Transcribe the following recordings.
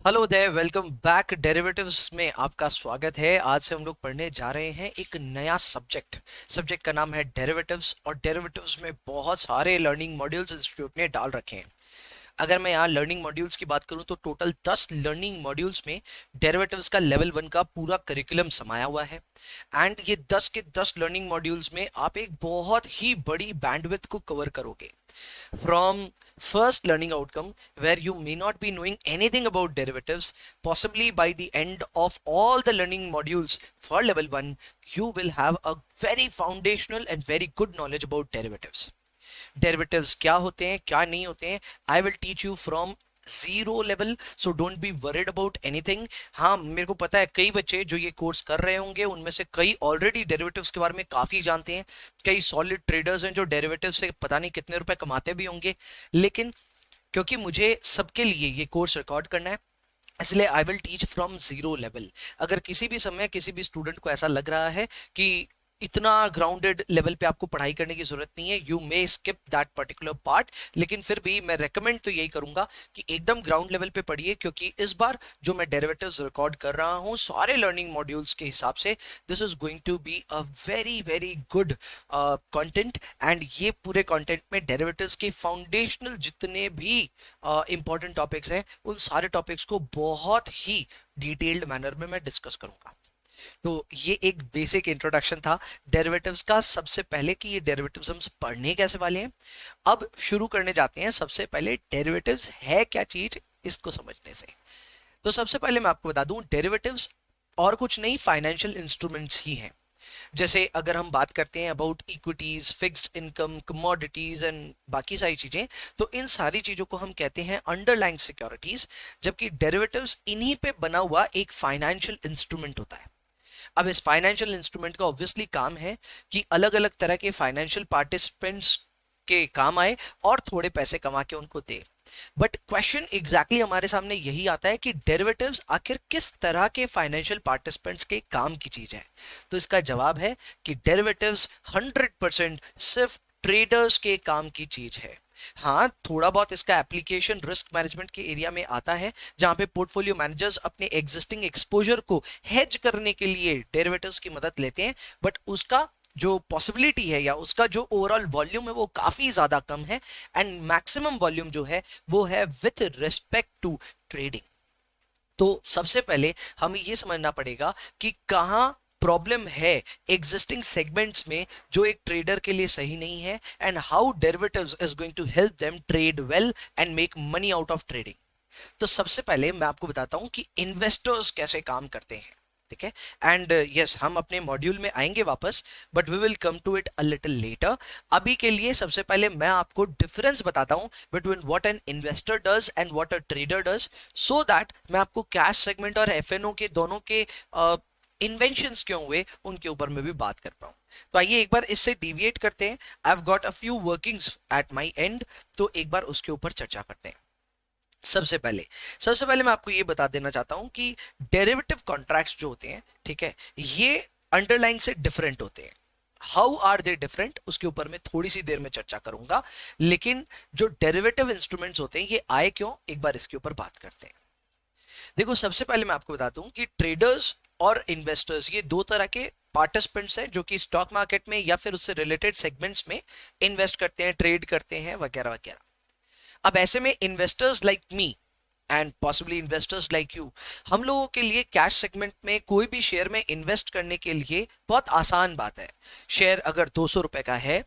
Hello there, welcome back. Derivatives में आपका स्वागत है। आज से हम लोग पढ़ने जा रहे हैं एक नया सब्जेक्ट का नाम है डेरिवेटिव्स। और डेरिवेटिव्स में बहुत सारे लर्निंग मॉड्यूल्स इंस्टीट्यूट ने डाल रखे हैं। अगर मैं यहाँ लर्निंग मॉड्यूल्स की बात करूँ तो टोटल 10 लर्निंग मॉड्यूल्स में डेरिवेटिव्स का लेवल 1 का पूरा करिकुलम समाया हुआ है। एंड ये 10 के 10 लर्निंग मॉड्यूल्स में आप एक बहुत ही बड़ी बैंडविड्थ को कवर करोगे। From first learning outcome, where you may not be knowing anything about derivatives, possibly by the end of all the learning modules for level 1, you will have a very foundational and very good knowledge about derivatives. Derivatives क्या होते हैं, क्या नहीं होते हैं, I will teach you from zero level, so don't be worried about anything. हाँ, मेरे को पता है कई बच्चे जो ये कोर्स कर रहे होंगे उनमें से कई ऑलरेडी डेरिवेटिव्स के बारे में काफी जानते हैं। कई सॉलिड ट्रेडर्स हैं जो डेरिवेटिव से पता नहीं कितने रुपए कमाते भी होंगे। लेकिन क्योंकि मुझे सबके लिए ये कोर्स रिकॉर्ड करना है, इसलिए I will teach from zero level. अगर किसी भी समय किसी भी स्टूडेंट को ऐसा लग रहा है कि इतना ग्राउंडेड लेवल पे आपको पढ़ाई करने की जरूरत नहीं है, you may skip that particular part. लेकिन फिर भी मैं रेकमेंड तो यही करूंगा कि एकदम ग्राउंड लेवल पे पढ़िए, क्योंकि इस बार जो मैं डेरिवेटिव्स रिकॉर्ड कर रहा हूँ सारे लर्निंग मॉड्यूल्स के हिसाब से, this is going to be a very very good content. And ये पूरे कंटेंट में डेरिवेटिव्स के फाउंडेशनल जितने भी इंपॉर्टेंट टॉपिक्स हैं उन सारे टॉपिक्स को बहुत ही डिटेल्ड मैनर में मैं डिस्कस करूंगा। तो ये एक बेसिक इंट्रोडक्शन था डेरिवेटिव्स का। सबसे पहले कि ये डेरिवेटिव्स हम पढ़ने कैसे वाले हैं, अब शुरू करने जाते हैं। सबसे पहले डेरिवेटिव्स है क्या चीज, इसको समझने से। तो सबसे पहले मैं आपको बता दूं, डेरिवेटिव्स और कुछ नहीं, फाइनेंशियल इंस्ट्रूमेंट्स ही हैं। जैसे अगर हम बात करते हैं about equities, fixed income, commodities and बाकी सारी चीजें, तो इन सारी चीजों को हम कहते हैं अंडरलाइंग सिक्योरिटीज। जबकि डेरिवेटिव्स इन्हीं पे बना हुआ एक फाइनेंशियल इंस्ट्रूमेंट होता है। अब इस फाइनेंशियल इंस्ट्रूमेंट का ऑब्वियसली काम है कि अलग अलग तरह के फाइनेंशियल पार्टिसिपेंट्स के काम आए और थोड़े पैसे कमा के उनको दे। बट क्वेश्चन एग्जैक्टली हमारे सामने यही आता है कि डेरिवेटिव्स आखिर किस तरह के फाइनेंशियल पार्टिसिपेंट्स के काम की चीज है। तो इसका जवाब है कि डेरिवेटिव्स 100% सिर्फ ट्रेडर्स के काम की चीज है। हाँ, थोड़ा बहुत इसका एप्लीकेशन रिस्क मैनेजमेंट के एरिया में आता है, जहां पे पोर्टफोलियो मैनेजर्स अपने एग्जिस्टिंग एक्सपोजर को हेज करने के लिए डेरिवेटिव्स की मदद लेते हैं। बट उसका जो पॉसिबिलिटी है या उसका जो ओवरऑल वॉल्यूम है वो काफी ज्यादा कम है। एंड मैक्सिमम वॉल्यूम जो है वो है विथ रिस्पेक्ट टू ट्रेडिंग। तो सबसे पहले हमें ये समझना पड़ेगा कि कहाँ प्रॉब्लम है एग्जिस्टिंग सेगमेंट्स में जो एक ट्रेडर के लिए सही नहीं है, and how derivatives is going to help them trade well and make money out of trading. तो सबसे पहले मैं आपको बताता हूं कि इन्वेस्टर्स कैसे काम करते हैं। ठीक है। एंड यस, हम अपने मॉड्यूल में आएंगे वापस, but we will come to it a little later. अभी के लिए सबसे पहले मैं आपको डिफरेंस बताता हूं between what an investor does and what a trader does, so that मैं आपको कैश सेगमेंट और एफएनओ के दोनों के इन्वेंशंस क्यों हुए उनके ऊपर में भी बात कर पाऊं। तो आइए एक बार इससे डिविएट करते हैं। I have got a few workings at my and, तो एक बार उसके ऊपर चर्चा करते हैं। सबसे पहले मैं आपको ये बता देना चाहता हूं कि डेरिवेटिव कॉन्ट्रैक्ट्स जो होते हैं, ठीक है, ये अंडरलाइन से डिफरेंट होते हैं। हाउ आर दे डिफरेंट, उसके ऊपर मैं थोड़ी सी देर में चर्चा करूंगा। लेकिन जो डेरिवेटिव इंस्ट्रूमेंट्स होते हैं ये आए क्यों, एक बार इसके ऊपर बात करते हैं। देखो, सबसे पहले मैं आपको बताता हूं कि ट्रेडर्स और इन्वेस्टर्स ये दो तरह के पार्टिसिपेंट्स हैं जो कि स्टॉक मार्केट में या फिर उससे रिलेटेड सेगमेंट्स में इन्वेस्ट करते हैं, ट्रेड करते हैं वगैरह वगैरह। अब ऐसे में investors like me and possibly investors like you, हम लोगों के लिए कैश सेगमेंट में कोई भी शेयर में इन्वेस्ट करने के लिए बहुत आसान बात है। शेयर अगर 200 रुपए का है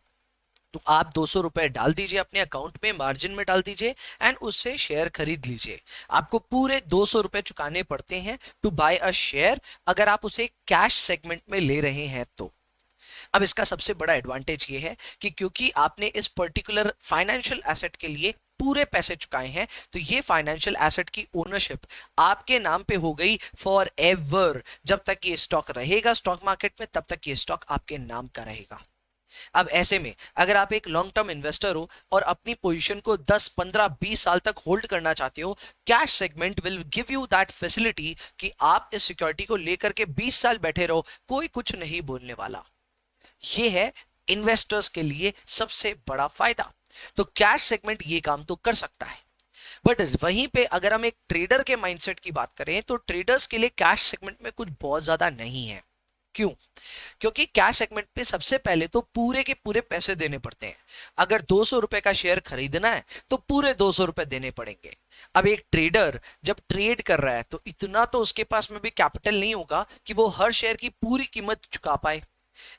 तो आप 200 रुपए डाल दीजिए अपने अकाउंट में, मार्जिन में डाल दीजिए एंड उससे शेयर खरीद लीजिए। आपको पूरे 200 रुपए चुकाने पड़ते हैं टू बाय अ शेयर, अगर आप उसे कैश सेगमेंट में ले रहे हैं तो। अब इसका सबसे बड़ा एडवांटेज ये है कि क्योंकि आपने इस पर्टिकुलर फाइनेंशियल एसेट के लिए पूरे पैसे चुकाए हैं, तो ये फाइनेंशियल एसेट की ओनरशिप आपके नाम पे हो गई फॉर एवर। जब तक ये स्टॉक रहेगा स्टॉक मार्केट में तब तक ये स्टॉक आपके नाम का रहेगा। अब ऐसे में अगर आप एक लॉन्ग टर्म इन्वेस्टर हो और अपनी पोजीशन को 10, 15, 20 साल तक होल्ड करना चाहते हो, cash segment will give you that facility कि आप इस सिक्योरिटी को लेकर के 20 साल बैठे रहो, कोई कुछ नहीं बोलने वाला। ये है इन्वेस्टर्स के लिए सबसे बड़ा फायदा। तो कैश सेगमेंट ये काम तो कर सकता है। बट वहीं पे अगर हम एक ट्रेडर के माइंडसेट की बात करें तो ट्रेडर्स के लिए कैश सेगमेंट में कुछ बहुत ज्यादा नहीं है। क्यों? क्योंकि कैश सेगमेंट पे सबसे पहले तो पूरे के पूरे पैसे देने पड़ते हैं। अगर 200 रुपए का शेयर खरीदना है तो पूरे 200 रुपए देने पड़ेंगे। अब एक ट्रेडर जब ट्रेड कर रहा है तो इतना तो उसके पास में भी कैपिटल नहीं होगा कि वो हर शेयर की पूरी कीमत चुका पाए।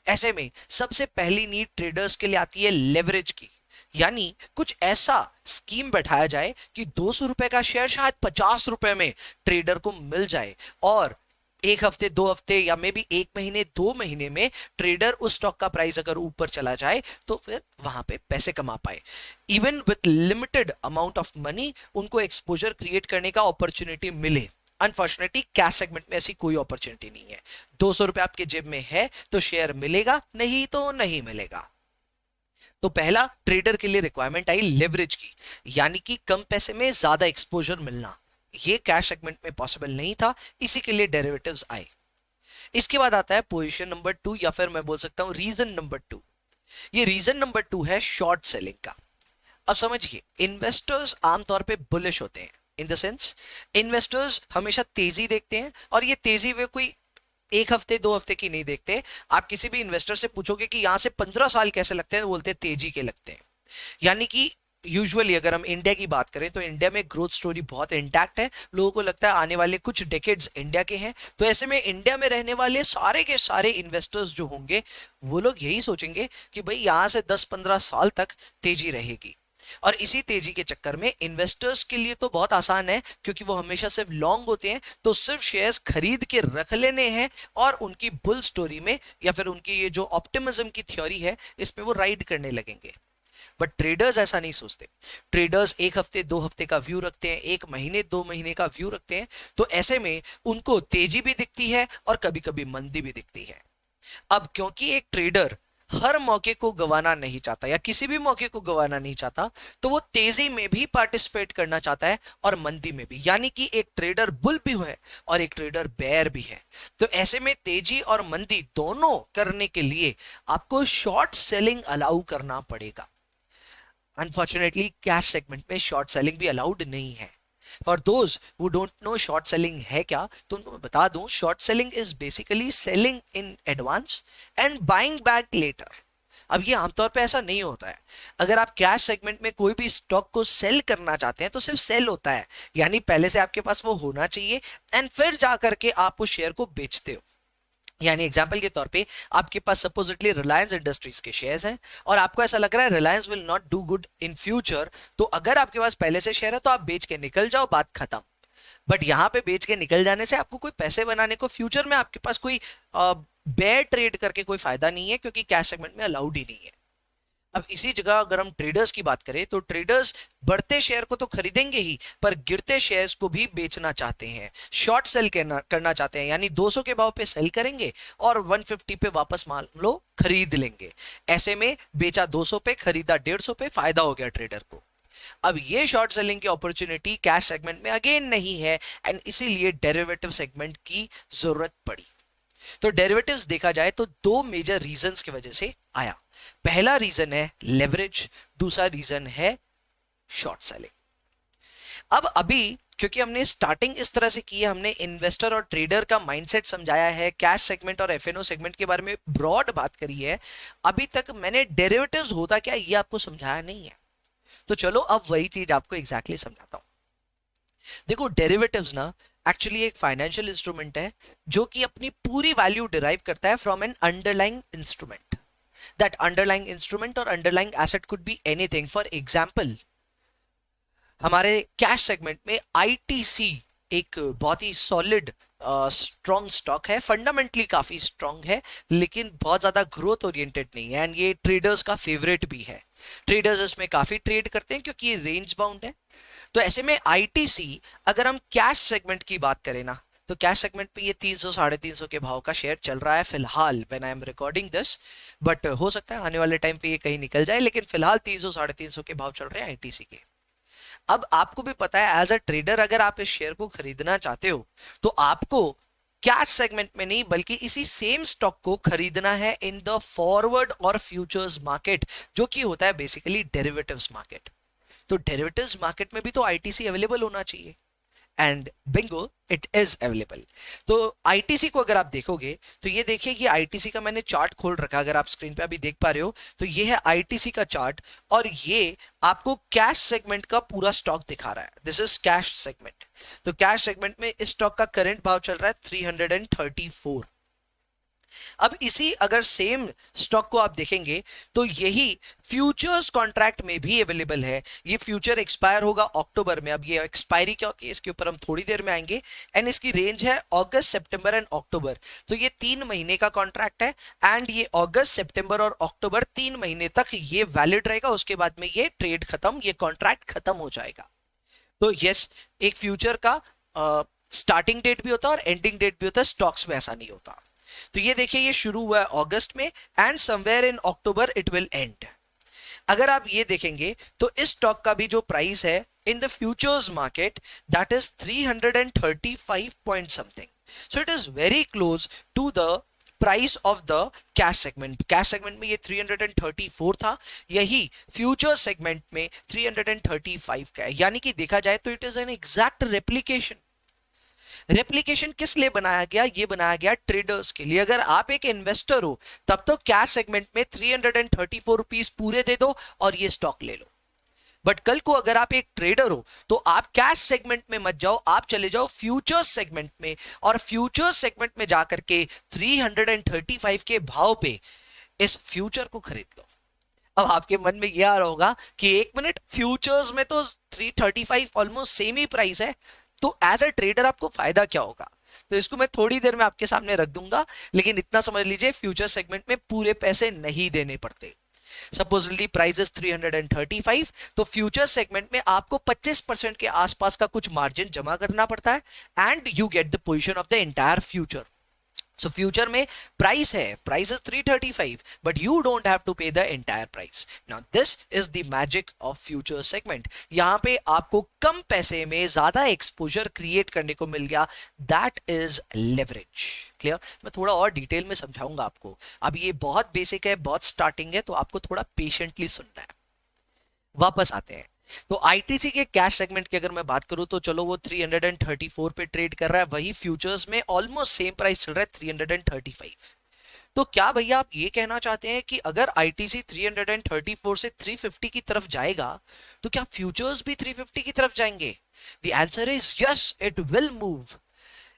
ऐसे में सबसे पहली नीड ट्रेडर्स के लिए आती है लेवरेज की, यानी कुछ ऐसा स्कीम बैठाया जाए कि 200 रुपए का शेयर शायद 50 रुपए में ट्रेडर को मिल जाए, और एक हफ्ते, 2 हफ्ते या मे बी 1 महीने, 2 महीने में ट्रेडर उस स्टॉक का प्राइस अगर ऊपर चला जाए तो फिर वहां पे पैसे कमा पाए। Even with limited amount of money उनको एक्सपोजर क्रिएट करने का अपॉर्चुनिटी मिले। अनफॉर्चुनेटली कैश सेगमेंट में ऐसी कोई अपॉर्चुनिटी नहीं है। 200 रुपए आपके जेब में है तो शेयर मिलेगा, नहीं तो नहीं मिलेगा। तो पहला ट्रेडर के लिए रिक्वायरमेंट आई लेवरेज की, यानी कि कम पैसे में ज्यादा एक्सपोजर मिलना। ये कैश सेगमेंट में पॉसिबल नहीं था, इसी के लिए डेरिवेटिव्स आए। इसके बाद आता है पोजीशन नंबर 2, या फिर मैं बोल सकता हूं रीजन नंबर 2। ये रीजन नंबर 2 है शॉर्ट सेलिंग का। अब समझिए, इन्वेस्टर्स आमतौर पे बुलिश होते हैं, इन द सेंस इन्वेस्टर्स हमेशा तेजी देखते हैं, और ये तेजी वे कोई 1 हफ्ते 2 हफ्ते की नहीं देखते। आप किसी भी इन्वेस्टर से पूछोगे कि यहां से 15 साल कैसे लगते हैं, तो बोलते हैं तेजी के लगते हैं। यानी कि यूजुअली अगर हम इंडिया की बात करें तो इंडिया में ग्रोथ स्टोरी बहुत इंटैक्ट है। लोगों को लगता है आने वाले कुछ डेकेड्स इंडिया के हैं। तो ऐसे में इंडिया में रहने वाले सारे के सारे इन्वेस्टर्स जो होंगे वो लोग यही सोचेंगे कि भाई यहां से 10-15 साल तक तेजी रहेगी। और इसी तेजी के चक्कर में इन्वेस्टर्स के लिए तो बहुत आसान है, क्योंकि वो हमेशा सिर्फ लॉन्ग होते हैं, तो सिर्फ शेयर्स खरीद के रख लेने हैं और उनकी बुल स्टोरी में या फिर उनकी ये जो ऑप्टिमिज्म की थ्योरी है इस पे वो राइड करने लगेंगे। बट ट्रेडर्स ऐसा नहीं सोचते। ट्रेडर्स 1 हफ्ते 2 हफ्ते का व्यू रखते हैं, 1 महीने 2 महीने का व्यू रखते हैं। तो ऐसे में उनको तेजी भी दिखती है और कभी कभी मंदी भी दिखती है। अब क्योंकि एक ट्रेडर हर मौके को गंवाना नहीं चाहता या किसी भी मौके को गंवाना नहीं चाहता, तो वो तेजी में भी पार्टिसिपेट करना चाहता है और मंदी में भी। यानी कि एक ट्रेडर बुल भी है और एक ट्रेडर बेयर भी है। तो ऐसे में तेजी और मंदी दोनों करने के लिए आपको शॉर्ट सेलिंग अलाउ करना पड़ेगा। अनफॉर्चुनेटली कैश सेगमेंट में शॉर्ट सेलिंग भी अलाउड नहीं है। For those who don't know short selling है क्या, तो उनको मैं बता दूं, short selling is basically selling in advance and buying back later. अब ये आमतौर पे ऐसा नहीं होता है। अगर आप कैश सेगमेंट में कोई भी स्टॉक को सेल करना चाहते हैं तो सिर्फ सेल होता है, यानी पहले से आपके पास वो होना चाहिए एंड फिर जाकर के आप उस शेयर को बेचते हो। यानी एग्जांपल के तौर पे आपके पास सपोजिटली रिलायंस इंडस्ट्रीज के शेयर्स हैं और आपको ऐसा लग रहा है Reliance will not do good in future, तो अगर आपके पास पहले से शेयर है तो आप बेच के निकल जाओ, बात खत्म। बट यहां पे बेच के निकल जाने से आपको कोई पैसे बनाने को फ्यूचर में आपके पास कोई बेयर ट्रेड करके कोई फायदा नहीं है, क्योंकि कैश सेगमेंट में अलाउड ही नहीं है। अब इसी जगह अगर हम ट्रेडर्स की बात करें तो ट्रेडर्स बढ़ते शेयर को तो खरीदेंगे ही, पर गिरते शेयर्स को भी बेचना चाहते हैं, शॉर्ट सेल करना चाहते हैं। यानी 200 के भाव पे सेल करेंगे और 150 पे वापस मान लो खरीद लेंगे। ऐसे में बेचा 200 पे, खरीदा 150 पे, फायदा हो गया ट्रेडर को। अब ये शॉर्ट सेलिंग की अपॉर्चुनिटी कैश सेगमेंट में अगेन नहीं है एंड इसीलिए डेरिवेटिव सेगमेंट की जरूरत पड़ी। तो डेरिवेटिव्स देखा जाए तो दो मेजर रीजंस की वजह से आया। पहला रीजन है लेवरेज, दूसरा रीजन है शॉर्ट सेलिंग। अब अभी क्योंकि हमने स्टार्टिंग इस तरह से की है, हमने इन्वेस्टर और ट्रेडर का माइंडसेट समझाया है, कैश सेगमेंट और एफएनओ सेगमेंट के बारे में ब्रॉड बात करी है, अभी तक मैंने डेरिवेटिव्स होता क्या ये आपको समझाया नहीं है। तो चलो अब वही चीज आपको एग्जैक्टली समझाता हूं। देखो, डेरिवेटिव्स ना एक्चुअली एक फाइनेंशियल इंस्ट्रूमेंट है जो कि अपनी पूरी वैल्यू डिराइव करता है from an underlying instrument. That underlying instrument और underlying asset could be anything. For example, हमारे कैश सेगमेंट में आईटीसी एक बहुत ही सॉलिड स्ट्रॉन्ग स्टॉक है, फंडामेंटली काफी स्ट्रॉन्ग है, लेकिन बहुत ज्यादा ग्रोथ ओरिएंटेड नहीं है एंड ये ट्रेडर्स का फेवरेट भी है। ट्रेडर्स इसमें काफी ट्रेड करते हैं क्योंकि ये रेंज बाउंड है। तो ऐसे में आईटीसी, अगर हम कैश सेगमेंट की बात करें ना, तो कैश सेगमेंट पे ये 300-350 के भाव का शेयर चल रहा है फिलहाल, when I am recording this. But हो सकता है आने वाले टाइम पे ये कहीं निकल जाए, लेकिन फिलहाल 300-350 के भाव चल रहे हैं आईटीसी के। अब आपको भी पता है एज अ ट्रेडर अगर आप इस शेयर को खरीदना चाहते हो तो आपको कैश सेगमेंट में नहीं बल्कि इसी सेम स्टॉक को खरीदना है इन द फॉरवर्ड और फ्यूचर्स मार्केट, जो कि होता है बेसिकली डेरिवेटिव्स मार्केट। तो डेरिवेटिव्स मार्केट में भी तो आईटीसी अवेलेबल होना चाहिए, and Bingo it is available. तो आईटीसी को अगर आप देखोगे तो ये देखिए कि आईटीसी का मैंने चार्ट खोल रखा, अगर आप स्क्रीन पे अभी देख पा रहे हो तो ये है आईटीसी का चार्ट, और ये आपको कैश सेगमेंट का पूरा स्टॉक दिखा रहा है। This is cash segment. तो कैश सेगमेंट में इस स्टॉक का करंट भाव चल रहा है 334। अब इसी अगर सेम स्टॉक को आप देखेंगे तो यही फ्यूचर्स कॉन्ट्रैक्ट में भी अवेलेबल है। ये फ्यूचर एक्सपायर होगा अक्टूबर में। अब ये एक्सपायरी क्या होती है इसके ऊपर हम थोड़ी देर में आएंगे, एंड इसकी रेंज है अगस्त, सितंबर एंड अक्टूबर। तो ये 3 महीने का कॉन्ट्रैक्ट है, एंड ये अगस्त, सितंबर और अक्टूबर 3 महीने तक ये वैलिड रहेगा। उसके बाद में ये ट्रेड खत्म, ये कॉन्ट्रैक्ट खत्म हो जाएगा। तो यस, एक फ्यूचर का स्टार्टिंग डेट भी होता है और एंडिंग डेट भी होता है, स्टॉक्स में ऐसा नहीं होता। तो ये देखिए ये शुरू हुआ है अगस्त में, and somewhere in October it will and. अगर आप ये देखेंगे तो इस स्टॉक का भी जो प्राइस है in the futures market, that is 335 point something. So it is very close to the price of the cash segment. Cash segment में ये 334 था, यही फ्यूचर सेगमेंट में 335 का है। यानी कि देखा जाए तो it is an exact replication. Replication किस लिए बनाया गया? ये बनाया गया ट्रेडर्स के लिए। अगर आप एक इन्वेस्टर हो तब तो कैश सेगमेंट में 334 रुपीज पूरे दे दो और ये स्टॉक ले लो। बट कल को अगर आप एक ट्रेडर हो तो आप कैश सेगमेंट में मत जाओ, आप चले जाओ फ्यूचर्स सेगमेंट में, और फ्यूचर्स सेगमेंट में जाकर के 335 के भाव पे इस फ्यूचर को खरीद लो। अब आपके मन में यह आ रहा होगा कि एक मिनट, फ्यूचर्स में तो 335 ऑलमोस्ट सेम ही प्राइस है, तो एज अ ट्रेडर आपको फायदा क्या होगा? तो इसको मैं थोड़ी देर में आपके सामने रख दूंगा, लेकिन इतना समझ लीजिए फ्यूचर सेगमेंट में पूरे पैसे नहीं देने पड़ते। सपोजली प्राइस इज 335, तो फ्यूचर सेगमेंट में आपको 25% के आसपास का कुछ मार्जिन जमा करना पड़ता है, and you get the position of the entire future. So future में प्राइस है, price is 335, but you don't have to pay the entire price. Now this is the magic of future segment. यहां पे आपको कम पैसे में ज्यादा exposure create करने को मिल गया, दैट इज लेवरेज। क्लियर? मैं थोड़ा और डिटेल में समझाऊंगा आपको। अब ये बहुत बेसिक है, बहुत स्टार्टिंग है, तो आपको थोड़ा पेशेंटली सुनना है। वापस आते हैं। तो आईटीसी के कैश सेगमेंट की अगर मैं बात करूं तो चलो वो 334 पे ट्रेड कर रहा है, वही फ्यूचर्स में ऑलमोस्ट सेम प्राइस चल रहा है 335। तो क्या भैया आप ये कहना चाहते हैं कि अगर आईटीसी 334 से 350 की तरफ जाएगा तो क्या फ्यूचर्स भी 350 की तरफ जाएंगे? The answer is yes, it will move.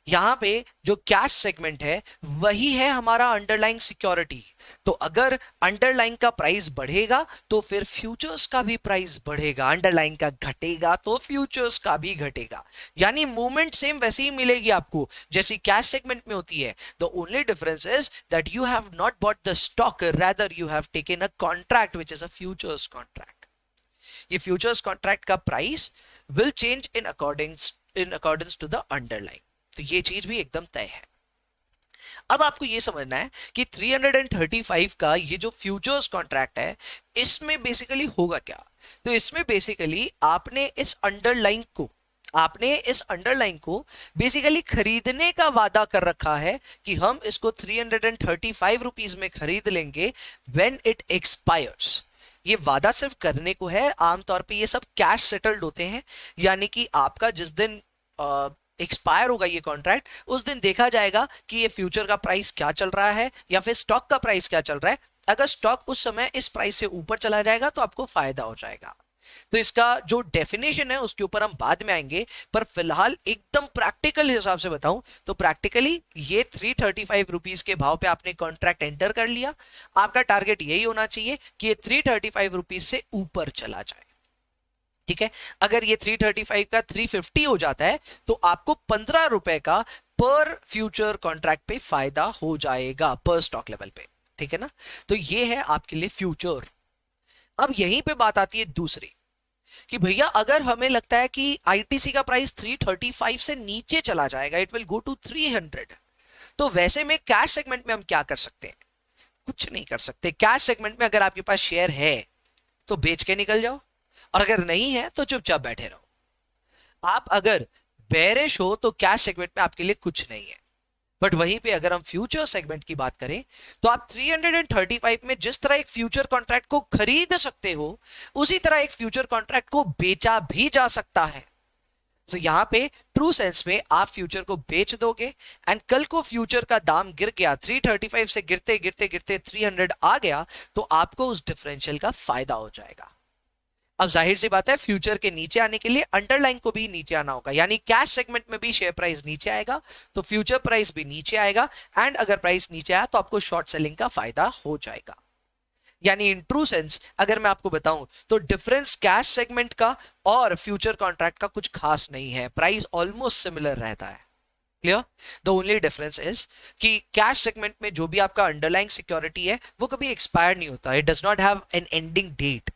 यहां पे जो कैश सेगमेंट है वही है हमारा अंडरलाइंग सिक्योरिटी। तो अगर अंडरलाइंग का प्राइस बढ़ेगा तो फिर फ्यूचर्स का भी प्राइस बढ़ेगा, अंडरलाइंग का घटेगा तो फ्यूचर्स का भी घटेगा। यानी मूवमेंट सेम वैसे ही मिलेगी आपको जैसी कैश सेगमेंट में होती है। The only difference is that you have not bought the stock, rather you have taken a contract which is a futures contract. ये फ्यूचर्स कॉन्ट्रैक्ट का price will change in according to the underlying. तो ये चीज भी एकदम तय है। अब आपको ये समझना है कि 335 का ये जो फ्यूचर्स कॉन्ट्रैक्ट है इसमें बेसिकली होगा क्या? तो इसमें बेसिकली आपने इस अंडरलाइन को बेसिकली खरीदने का वादा कर रखा है कि हम इसको 335 रुपीज में खरीद लेंगे व्हेन इट एक्सपायर्स। ये वादा सिर्फ करने को है। आमतौर पे ये सब कैश सेटल्ड होते हैं, यानी कि आपका जिस दिन एक्सपायर होगा ये कॉन्ट्रैक्ट, उस दिन देखा जाएगा कि ये फ्यूचर का प्राइस क्या चल रहा है या फिर स्टॉक का प्राइस क्या चल रहा है। अगर स्टॉक उस समय इस प्राइस से ऊपर चला जाएगा तो आपको फायदा हो जाएगा। तो इसका जो डेफिनेशन है उसके ऊपर हम बाद में आएंगे, पर फिलहाल एकदम प्रैक्टिकल हिसाब से बताऊं तो प्रैक्टिकली ये 335 रुपीज के भाव पे आपने कॉन्ट्रैक्ट एंटर कर लिया। आपका टारगेट यही होना चाहिए कि ये 335 रुपीज से ऊपर चला जाए। ठीक है, अगर ये 335 का 350 हो जाता है तो आपको 15 रुपए का पर फ्यूचर कॉन्ट्रैक्ट पे फायदा हो जाएगा पर स्टॉक लेवल पे। ठीक है ना? तो ये है आपके लिए फ्यूचर। अब यहीं पे बात आती है दूसरी कि भैया अगर हमें लगता है कि आईटीसी का प्राइस 335 से नीचे चला जाएगा, इट विल गो टू 300, तो वैसे में कैश सेगमेंट में हम क्या कर सकते हैं? कुछ नहीं कर सकते। कैश सेगमेंट में अगर आपके पास शेयर है तो बेच के निकल जाओ, और अगर नहीं है तो चुपचाप बैठे रहो। आप अगर बेरिश हो तो कैश सेगमेंट में आपके लिए कुछ नहीं है। बट वहीं पे अगर हम फ्यूचर सेगमेंट की बात करें तो आप 335 में जिस तरह एक फ्यूचर कॉन्ट्रैक्ट को खरीद सकते हो, उसी तरह एक फ्यूचर कॉन्ट्रैक्ट को बेचा भी जा सकता है। तो यहां पे ट्रू सेंस में आप फ्यूचर को बेच दोगे एंड कल को फ्यूचर का दाम गिर गया, 335 से गिरते गिरते गिरते 300 आ गया, तो आपको उस डिफरेंशियल का फायदा हो जाएगा। अब जाहिर सी बात है, फ्यूचर के नीचे आने के लिए अंडरलाइन को भी नीचे आना होगा, यानी कैश सेगमेंट में भी शेयर प्राइस नीचे आएगा तो फ्यूचर प्राइस भी नीचे आएगा, एंड अगर प्राइस नीचे आया तो आपको शॉर्ट सेलिंग का फायदा हो जाएगा। यानी इन ट्रू सेंस अगर मैं आपको बताऊं तो डिफरेंस कैश सेगमेंट का और फ्यूचर कॉन्ट्रैक्ट का कुछ खास नहीं है, प्राइस ऑलमोस्ट सिमिलर रहता है। Clear? The only difference is कि कैश सेगमेंट में जो भी आपका अंडरलाइंग सिक्योरिटी है वो कभी एक्सपायर नहीं होता, it does not have an ending date.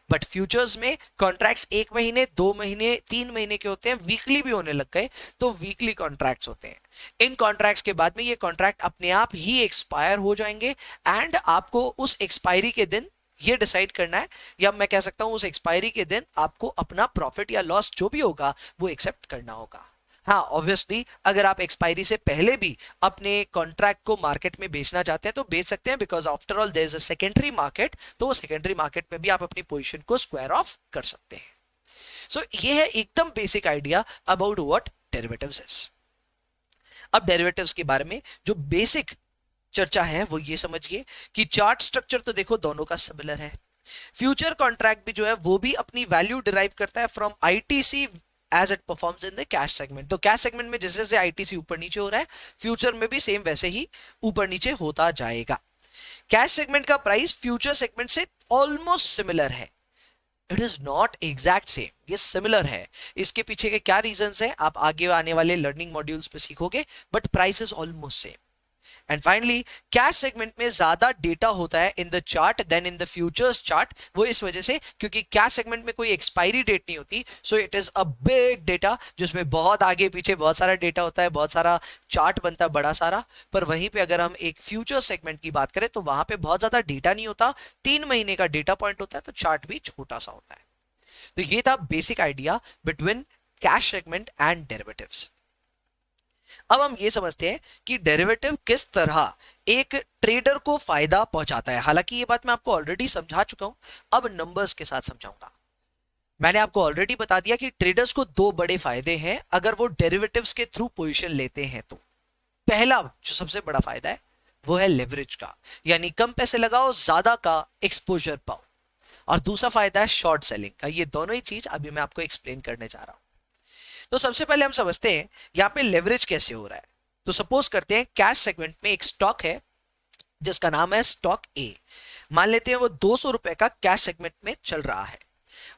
But futures में कॉन्ट्रैक्ट्स 1 महीने, 2 महीने, 3 महीने के होते हैं, वीकली भी होने लग गए तो वीकली कॉन्ट्रैक्ट्स होते हैं। इन कॉन्ट्रैक्ट्स के बाद में ये कॉन्ट्रैक्ट अपने आप ही एक्सपायर हो जाएंगे एंड आपको उस एक्सपायरी के दिन ये डिसाइड करना है, या मैं कह सकता हूं उस एक्सपायरी के दिन आपको अपना प्रॉफिट या लॉस जो भी होगा वो एक्सेप्ट करना होगा। हाँ, ऑब्वियसली अगर आप एक्सपायरी से पहले भी अपने कॉन्ट्रैक्ट को मार्केट में बेचना चाहते हैं तो बेच सकते हैं, because after all there is a secondary market, तो वो सेकेंडरी मार्केट में भी आप अपनी पोजीशन को स्क्वायर ऑफ कर सकते हैं। सो ये है एकदम basic idea about what derivatives is. अब डेरिवेटिव्स के बारे में जो बेसिक चर्चा है वो ये समझिए कि चार्ट स्ट्रक्चर तो देखो दोनों का सिमिलर है। फ्यूचर कॉन्ट्रैक्ट भी जो है वो भी अपनी वैल्यू डिराइव करता है from ITC as it performs in the cash segment. तो कैश सेगमेंट में जैसे जैसे आईटीसी ऊपर नीचे हो रहा है, फ्यूचर में भी सेम वैसे ही ऊपर नीचे होता जाएगा। कैश सेगमेंट का प्राइस फ्यूचर सेगमेंट से ऑलमोस्ट सिमिलर है, it is not exact same, ये सिमिलर है। इसके पीछे के क्या रीजंस हैं आप आगे आने वाले लर्निंग मॉड्यूल्स में सीखोगे, but price is almost same. And finally cash segment में ज्यादा डेटा होता है in the chart than in the futures chart. वो इस वजह से क्योंकि कैश सेगमेंट में कोई एक्सपायरी डेट नहीं होती, सो it is a big data जिसमें बहुत आगे पीछे बहुत सारा डेटा होता है, बहुत सारा चार्ट बनता है बड़ा सारा। पर वहीं पे अगर हम एक फ्यूचर सेगमेंट की बात करें तो वहां पे बहुत ज्यादा डेटा नहीं होता, 3 महीने का डेटा पॉइंट होता है, तो चार्ट भी छोटा सा होता है। तो ये था basic idea between cash segment and derivatives. अब हम ये समझते हैं कि डेरिवेटिव किस तरह एक ट्रेडर को फायदा पहुंचाता है। हालांकि ये बात मैं आपको ऑलरेडी समझा चुका हूं, अब नंबर्स के साथ समझाऊंगा। मैंने आपको ऑलरेडी बता दिया कि ट्रेडर्स को दो बड़े फायदे हैं अगर वो डेरिवेटिव्स के थ्रू पोजीशन लेते हैं तो। पहला जो सबसे बड़ा फायदा है वो है लेवरेज का, यानी कम पैसे लगाओ ज्यादा का एक्सपोजर पाओ। और दूसरा फायदा है शॉर्ट सेलिंग का। ये दोनों ही चीज अभी मैं आपको एक्सप्लेन करने जा रहा हूं। तो सबसे पहले हम समझते हैं यहां पे लेवरेज कैसे हो रहा है। तो सपोज करते हैं कैश सेगमेंट में एक स्टॉक है जिसका नाम है स्टॉक ए। मान लेते हैं वो 200 रुपए का कैश सेगमेंट में चल रहा है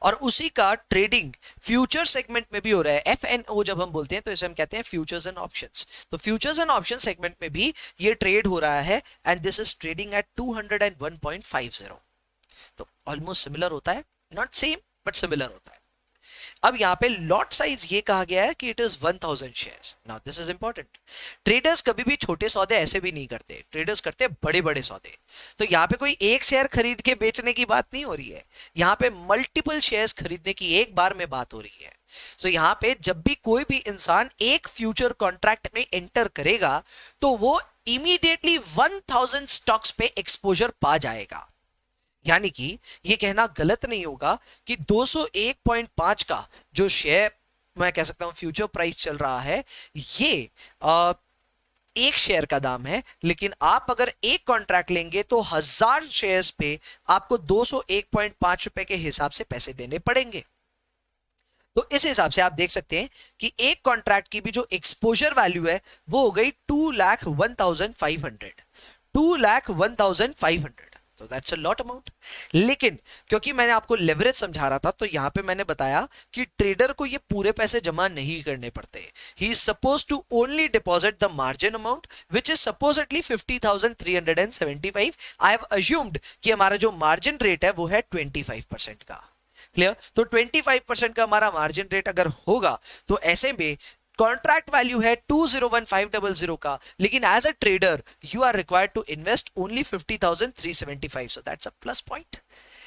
और उसी का ट्रेडिंग फ्यूचर सेगमेंट में भी हो रहा है। FNO जब हम बोलते हैं तो इसे हम कहते हैं फ्यूचर्स एंड ऑप्शंस। तो फ्यूचर्स एंड ऑप्शन सेगमेंट में भी ये ट्रेड हो रहा है and this is trading at 201.50। तो ऑलमोस्ट सिमिलर होता है, नॉट सेम बट सिमिलर होता है। अब यहां पे लॉट साइज ये कहा गया है कि it is 1000 shares. Now this is important. Traders कभी भी छोटे सौदे ऐसे भी नहीं करते, ट्रेडर्स करते हैं बड़े बड़े सौदे। तो यहां पे कोई एक शेयर खरीद के बेचने की बात नहीं हो रही है, यहां पे मल्टीपल शेयर्स खरीदने की एक बार में बात हो रही है। सो यहां पे जब भी कोई भी इंसान एक फ्यूचर कॉन्ट्रैक्ट में एंटर करेगा तो वो इमीडिएटली 1000 स्टॉक्स पे एक्सपोजर पा जाएगा। यानी कि ये कहना गलत नहीं होगा कि 201.5 का जो शेयर मैं कह सकता हूं फ्यूचर प्राइस चल रहा है, ये एक शेयर का दाम है, लेकिन आप अगर एक कॉन्ट्रैक्ट लेंगे तो 1000 शेयर्स पे आपको 201.5 रुपए के हिसाब से पैसे देने पड़ेंगे। तो इस हिसाब से आप देख सकते हैं कि एक कॉन्ट्रैक्ट की भी जो एक्सपोजर वैल्यू है वो हो गई 2,01,500। 2,01,500, तो दैट्स अ लॉट अमाउंट। लेकिन क्योंकि मैंने आपको लेवरेज समझा रहा था तो यहां पे मैंने बताया कि ट्रेडर को ये पूरे पैसे जमा नहीं करने पड़ते। He is suppose to only deposit the margin amount which is supposedly 50,375। I have assumed कि हमारा जो मार्जिन रेट है वो है 25% का। क्लियर? तो 25% का हमारा मार्जिन रेट अगर होगा तो ऐसे में कॉन्ट्रैक्ट वैल्यू है 201,500 का, लेकिन as a trader you are required to invest only 50,375। So that's a plus point.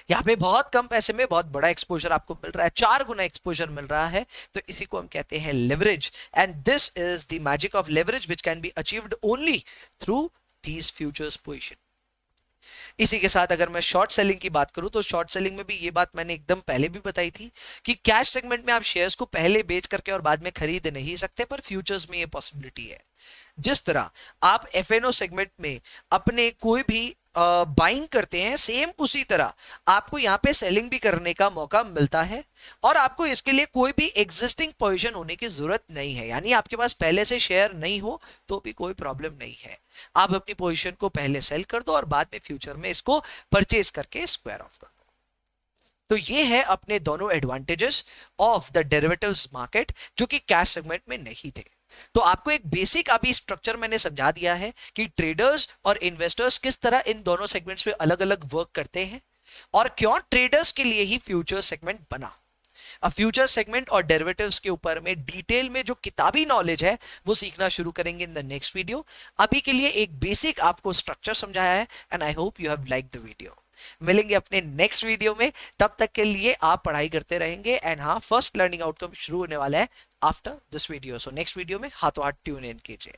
यहाँ पे बहुत कम पैसे में बहुत बड़ा एक्सपोजर आपको मिल रहा है, 4 गुना एक्सपोजर मिल रहा है। तो इसी को हम कहते हैं leverage, and this is the magic of leverage which can be achieved only through these futures position. इसी के साथ अगर मैं शॉर्ट सेलिंग की बात करूं तो शॉर्ट सेलिंग में भी ये बात मैंने एकदम पहले भी बताई थी कि कैश सेगमेंट में आप शेयर्स को पहले बेच करके और बाद में खरीद नहीं सकते, पर फ्यूचर्स में ये पॉसिबिलिटी है। जिस तरह आप एफएनओ सेगमेंट में अपने कोई भी बाइंग करते हैं, सेम उसी तरह आपको यहां पे सेलिंग भी करने का मौका मिलता है, और आपको इसके लिए कोई भी एग्जिस्टिंग पोजीशन होने की जरूरत नहीं है। यानी आपके पास पहले से शेयर नहीं हो तो भी कोई प्रॉब्लम नहीं है, आप अपनी पोजीशन को पहले सेल कर दो और बाद में फ्यूचर में इसको परचेज करके स्क्वायर ऑफ कर दो। तो ये है अपने दोनों advantages of the derivatives market जो कि कैश सेगमेंट में नहीं थे। तो आपको एक बेसिक अभी स्ट्रक्चर मैंने समझा दिया है कि ट्रेडर्स और इन्वेस्टर्स किस तरह इन दोनों सेगमेंट्स में अलग अलग वर्क करते हैं, और क्यों ट्रेडर्स के लिए ही फ्यूचर सेगमेंट बना। अब फ्यूचर सेगमेंट और डेरिवेटिव्स के ऊपर में डिटेल में जो किताबी नॉलेज है वो सीखना शुरू करेंगे इन द नेक्स्ट वीडियो। अभी के लिए एक बेसिक आपको स्ट्रक्चर समझाया है, and I hope you have like the video. मिलेंगे अपने नेक्स्ट वीडियो में, तब तक के लिए आप पढ़ाई करते रहेंगे। एंड हाँ, फर्स्ट लर्निंग आउटकम शुरू होने वाला है after this video, so next video में हाथों हाथ ट्यून इन कीजिए।